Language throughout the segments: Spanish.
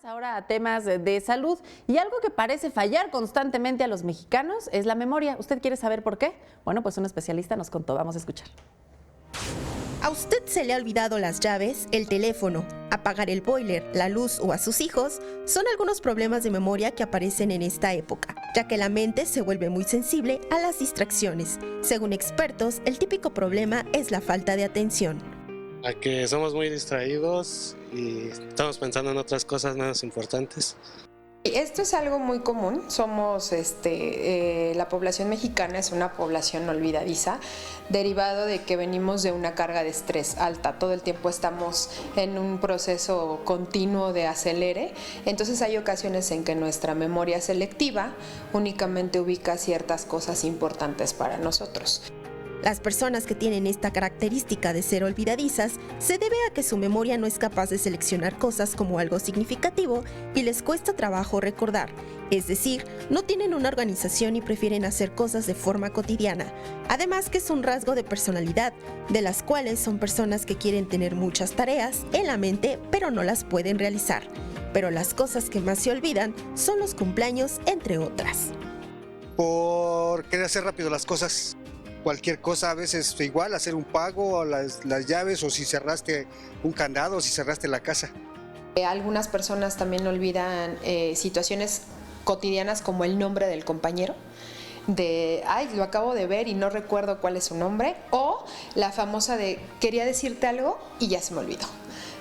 Ahora a temas de salud y algo que parece fallar constantemente a los mexicanos es la memoria. ¿Usted quiere saber por qué? Bueno, pues un especialista nos contó. Vamos a escuchar. ¿A usted se le ha olvidado las llaves, el teléfono, apagar el boiler, la luz o a sus hijos? Son algunos problemas de memoria que aparecen en esta época, ya que la mente se vuelve muy sensible a las distracciones. Según expertos, el típico problema es la falta de atención. A que somos muy distraídos y estamos pensando en otras cosas menos importantes. Esto es algo muy común. La población mexicana es una población olvidadiza, derivado de que venimos de una carga de estrés alta. Todo el tiempo estamos en un proceso continuo de acelere. Entonces hay ocasiones en que nuestra memoria selectiva únicamente ubica ciertas cosas importantes para nosotros. Las personas que tienen esta característica de ser olvidadizas se debe a que su memoria no es capaz de seleccionar cosas como algo significativo y les cuesta trabajo recordar. Es decir, no tienen una organización y prefieren hacer cosas de forma cotidiana. Además que es un rasgo de personalidad, de las cuales son personas que quieren tener muchas tareas en la mente pero no las pueden realizar. Pero las cosas que más se olvidan son los cumpleaños, entre otras. Por querer hacer rápido las cosas. Cualquier cosa, a veces igual, hacer un pago, las llaves, o si cerraste un candado, o si cerraste la casa. Algunas personas también olvidan situaciones cotidianas como el nombre del compañero, lo acabo de ver y no recuerdo cuál es su nombre, o la famosa de quería decirte algo y ya se me olvidó.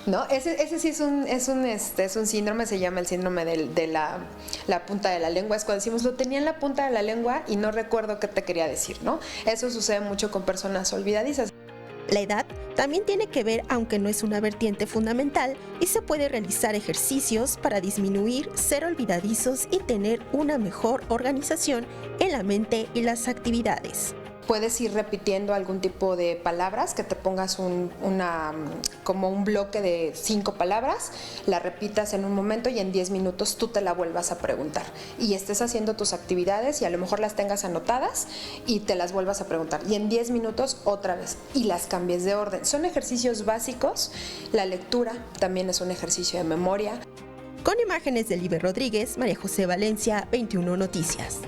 ¿No? Ese sí es un síndrome, se llama el síndrome de la punta de la lengua. Es cuando decimos, lo tenía en la punta de la lengua y no recuerdo qué te quería decir, ¿no? Eso sucede mucho con personas olvidadizas. La edad también tiene que ver, aunque no es una vertiente fundamental, y se puede realizar ejercicios para disminuir, ser olvidadizos y tener una mejor organización en la mente y las actividades. Puedes ir repitiendo algún tipo de palabras, que te pongas como un bloque de 5 palabras, la repitas en un momento y en 10 minutos tú te la vuelvas a preguntar. Y estés haciendo tus actividades y a lo mejor las tengas anotadas y te las vuelvas a preguntar. Y en 10 minutos otra vez y las cambies de orden. Son ejercicios básicos. La lectura también es un ejercicio de memoria. Con imágenes de Liber Rodríguez, María José Valencia, 21 Noticias.